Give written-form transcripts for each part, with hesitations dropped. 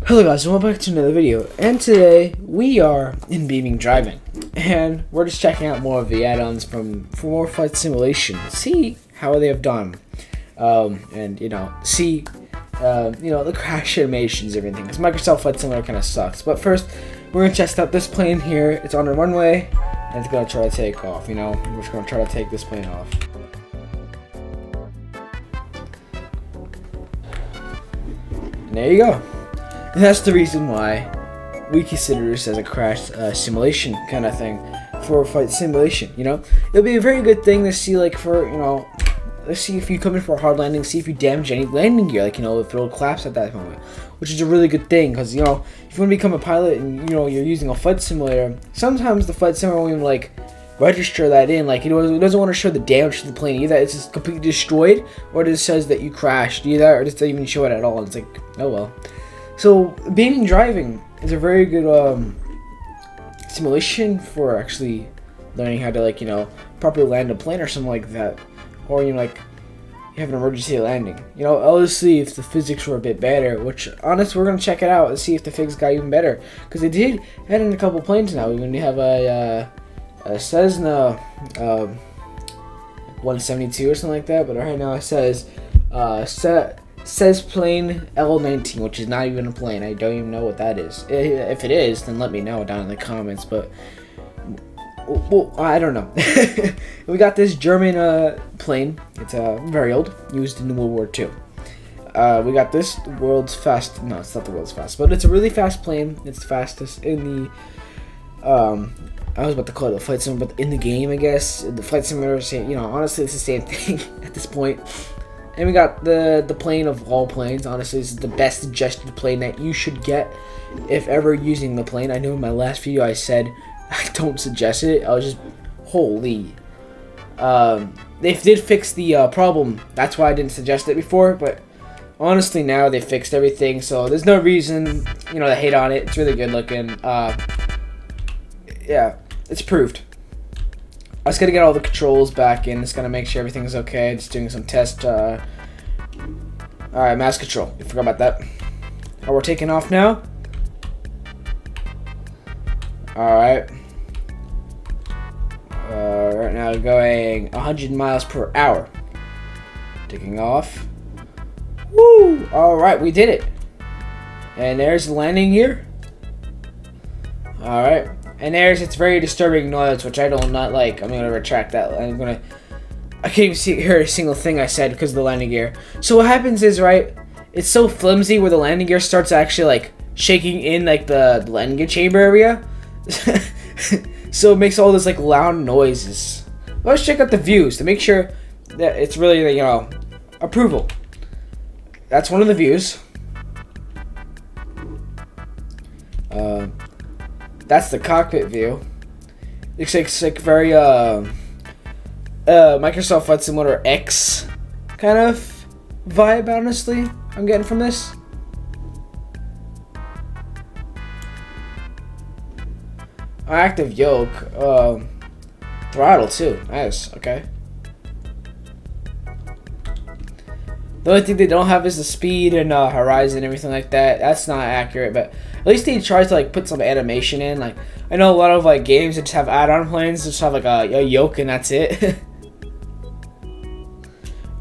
Hello guys, and welcome back to another video, and today we are in Beam.Ng driving, and we're just checking out more of the add-ons for more flight simulation, see how they have done, and see the crash animations, everything, because Microsoft Flight Simulator kind of sucks. But first, we're going to test out this plane here. It's on a runway, and it's going to try to take off, we're just going to try to take this plane off. And there you go. And that's the reason why we consider this as a crash simulation kind of thing for flight simulation. It'll be a very good thing to see, let's see if you come in for a hard landing, see if you damage any landing gear, if it'll collapse at that moment, which is a really good thing, because if you want to become a pilot and you're using a flight simulator, sometimes the flight simulator won't even register that in, it doesn't want to show the damage to the plane either. It's just completely destroyed, or it just says that you crashed either, or it doesn't even show it at all. And it's like, oh well. So Beam.Ng driving is a very good simulation for actually learning how to properly land a plane or something like that, or you have an emergency landing. Obviously if the physics were a bit better, which honestly we're gonna check it out and see if the physics got even better, because they did add in a couple planes now. When you have a Cessna 172 or something like that, but right now it says plane L19, which is not even a plane. I don't even know what that is. If it is, then let me know down in the comments, but well, I don't know. We got this German plane. It's very old, used in World War II. We got this world's fast. No, it's not the world's fast, but it's a really fast plane. It's the fastest in the I was about to call it the flight simulator, but in the game, I guess the flight simulator. Honestly, it's the same thing at this point. And we got the plane of all planes. Honestly, this is the best suggested plane that you should get if ever using the plane. I know in my last video I said I don't suggest it. I was just, holy. They did fix the problem. That's why I didn't suggest it before. But honestly, now they fixed everything. So there's no reason, to hate on it. It's really good looking. Yeah, it's approved. I was gonna get all the controls back in. Just gonna make sure everything's okay. Just doing some test. Alright, mass control. I forgot about that. Oh, we're taking off now. Alright. Right now going 100 miles per hour. Taking off. Woo! Alright, we did it. And there's the landing gear. Alright. And there's its very disturbing noise, which I do not like. I'm going to retract that. I can't even hear a single thing I said because of the landing gear. So what happens is, right, it's so flimsy where the landing gear starts actually, shaking in, the landing gear chamber area. So it makes all this, loud noises. Let's check out the views to make sure that it's really, approval. That's one of the views. That's the cockpit view. Looks like very Microsoft Flight Simulator X kind of vibe, honestly, I'm getting from this. Active yoke, throttle too. Nice. Okay. The only thing they don't have is the speed and horizon and everything like that. That's not accurate, but at least they try to put some animation in. I know a lot of games that just have add-on planes, just have a yoke and that's it.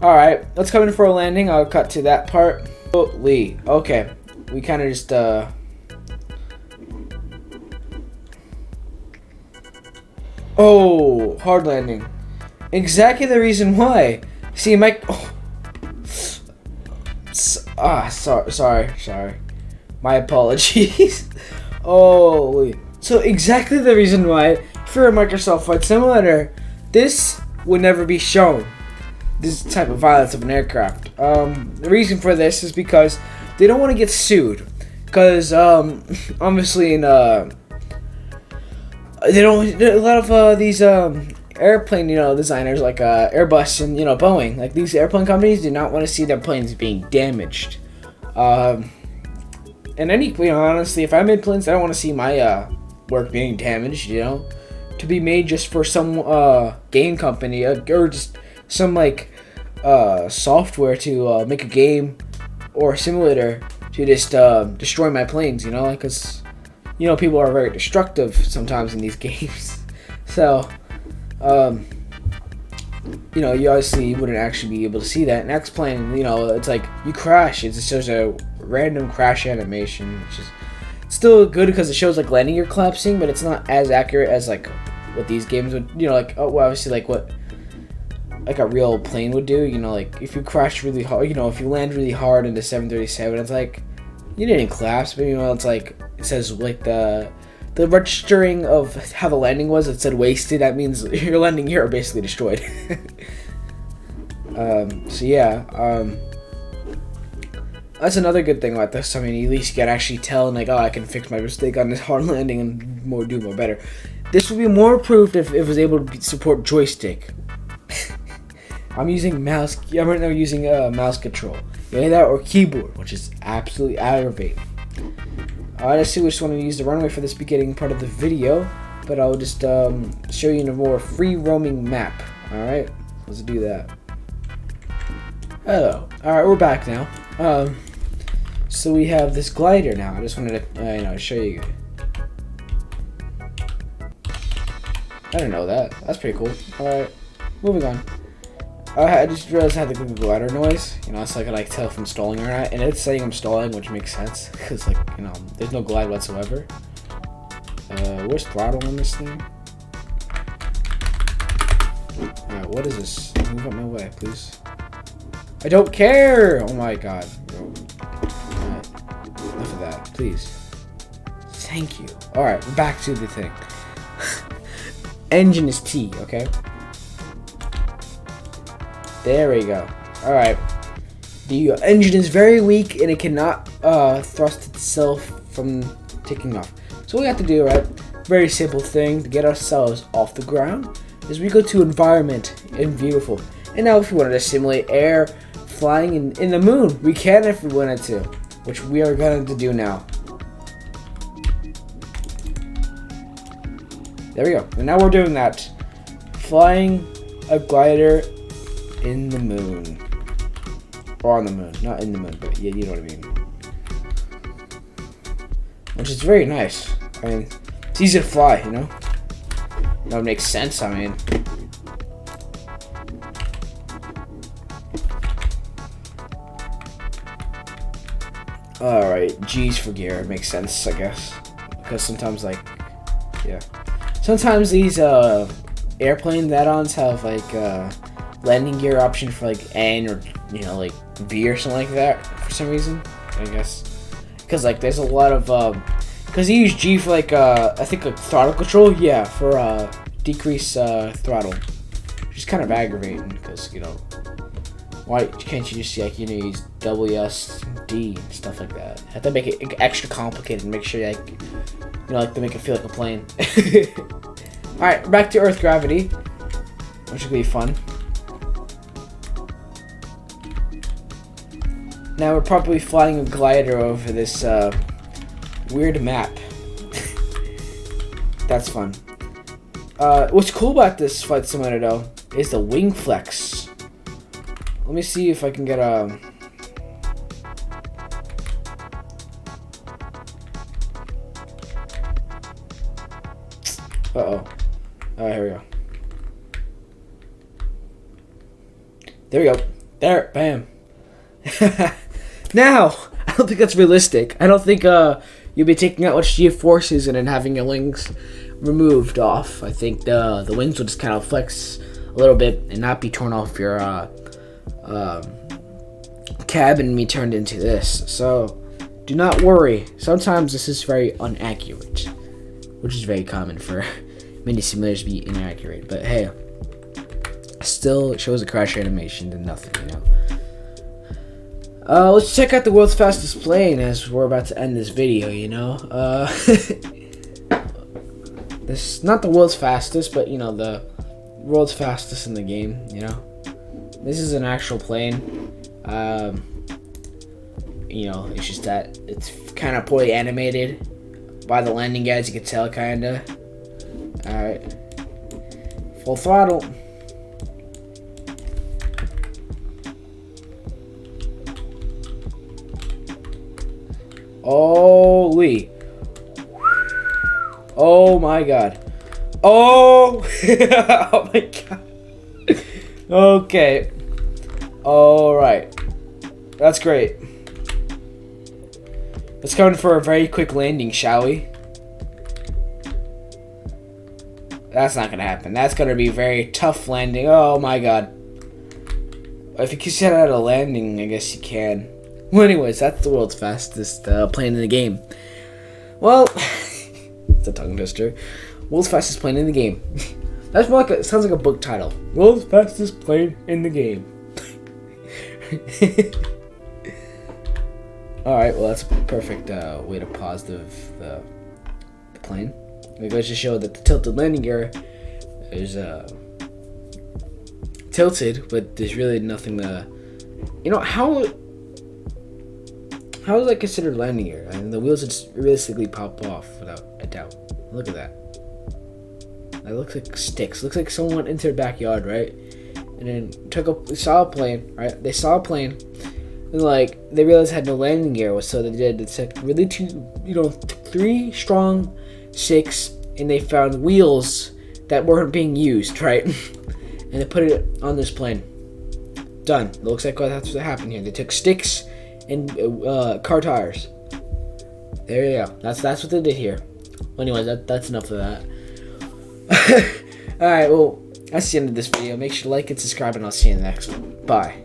All right, let's come in for a landing. I'll cut to that part. Holy. Okay, we kind of just oh, hard landing. Exactly the reason why. See, Mike. Oh. Sorry. My apologies. Oh, so exactly the reason why for a Microsoft Flight Simulator, this would never be shown. This type of violence of an aircraft. The reason for this is because they don't want to get sued. Because obviously in they don't. A lot of these airplane, designers like Airbus and Boeing, these airplane companies do not want to see their planes being damaged. And honestly, if I made planes, I don't want to see my work being damaged. To be made just for some game company or just some software to make a game or a simulator to just destroy my planes, you know, because you know people are very destructive sometimes in these games. So, you know, you obviously wouldn't actually be able to see that. And X plane, you know, it's like you crash. It just shows a random crash animation, which is still good because it shows like landing gear collapsing, but it's not as accurate as like what these games would, you know, like well, obviously like what like a real plane would do. You know, like if you crash really hard, you know, if you land really hard into 737, it's like you didn't collapse, but you know, it's like it says like the registering of how the landing was. It said wasted. That means your landing gear are basically destroyed. So yeah, that's another good thing about this. I mean, at least you can actually tell and like, oh, I can fix my mistake on this hard landing and do more better. This would be more approved if it was able to support joystick. I'm using mouse. I'm right now using mouse control. Either that or keyboard, which is absolutely aggravating. Let's see which one to use the runway for this beginning part of the video, but I'll just show you in a more free roaming map. All right, let's do that. Hello. All right, we're back now. So we have this glider now. I just wanted to, you know, show you. I didn't know that. That's pretty cool. All right, moving on. I just realized I had the glider noise. You know, so I could like tell if I'm stalling or not, and it's saying I'm stalling, which makes sense because like, you know, there's no glide whatsoever. Where's throttle on this thing? All right, what is this? Move out my way, please. I don't care! Oh my god. Alright. Enough of that, please. Thank you. Alright, back to the thing. Engine is T, okay? There we go. Alright. The engine is very weak and it cannot thrust itself from taking off. So what we have to do, right? Very simple thing to get ourselves off the ground is we go to environment and beautiful. And now if we wanted to simulate air flying in the moon, we can if we wanted to, which we are going to do now. There we go. And now we're doing that. Flying a glider in the moon. Or on the moon. Not in the moon, but yeah, you know what I mean. Which is very nice. I mean, it's easy to fly, you know? That makes sense, I mean. Alright, G's for gear. It makes sense, I guess. Because sometimes, like, yeah. Sometimes these airplane add-ons have, like, landing gear option for, like, N or, you know, like, V or something like that for some reason, I guess. Because, like, there's a lot of, because you use G for, like, I think, like, throttle control, yeah, for, decrease, throttle. Which is kind of aggravating, because, you know, why can't you just, like, you know, use WSD and stuff like that? Have to make it extra complicated and make sure, like, you know, like, to make it feel like a plane. Alright, back to Earth gravity, which will be fun. Now we're probably flying a glider over this, weird map. That's fun. What's cool about this flight simulator, though, is the wing flex. Let me see if I can get a... Uh-oh. Alright, here we go. There we go. There, bam. Now, I don't think that's realistic. I don't think you'll be taking out much G-forces and then having your wings removed off. I think the wings will just kind of flex a little bit and not be torn off your cabin and be turned into this. So do not worry. Sometimes this is very inaccurate, which is very common for many simulators to be inaccurate. But hey, still it shows a crash animation than nothing, you know. Let's check out the world's fastest plane as we're about to end this video, you know. This not the world's fastest, but you know, the world's fastest in the game, you know. This is an actual plane. You know, it's just that it's kind of poorly animated by the landing guides, you can tell, kinda. Alright. Full throttle. Holy. Oh my god. Oh. Oh my god. Okay. Alright. That's great. Let's go in for a very quick landing, shall we? That's not gonna happen. That's gonna be a very tough landing. Oh my god. If you can set out a landing, I guess you can. Well, anyways, that's the world's fastest plane in the game. Well, it's a tongue twister. World's fastest plane in the game. That's more like it sounds like a book title. World's fastest plane in the game. Alright, well that's a perfect way to pause the plane. It goes to show that the tilted landing gear is tilted, but there's really nothing to... You know, how is that considered landing gear? I mean, the wheels just realistically pop off without a doubt. Look at that. That looks like sticks. Looks like someone went into their backyard, right? And then saw a plane, right? They saw a plane, and like they realized it had no landing gear, so they did. It's like really 3 strong sticks, and they found wheels that weren't being used, right? And they put it on this plane. Done. It looks like that's what happened here. They took sticks and car tires. There you go. That's what they did here. Well, anyways, that's enough of that. Alright, well, that's the end of this video. Make sure to like and subscribe, and I'll see you in the next one. Bye.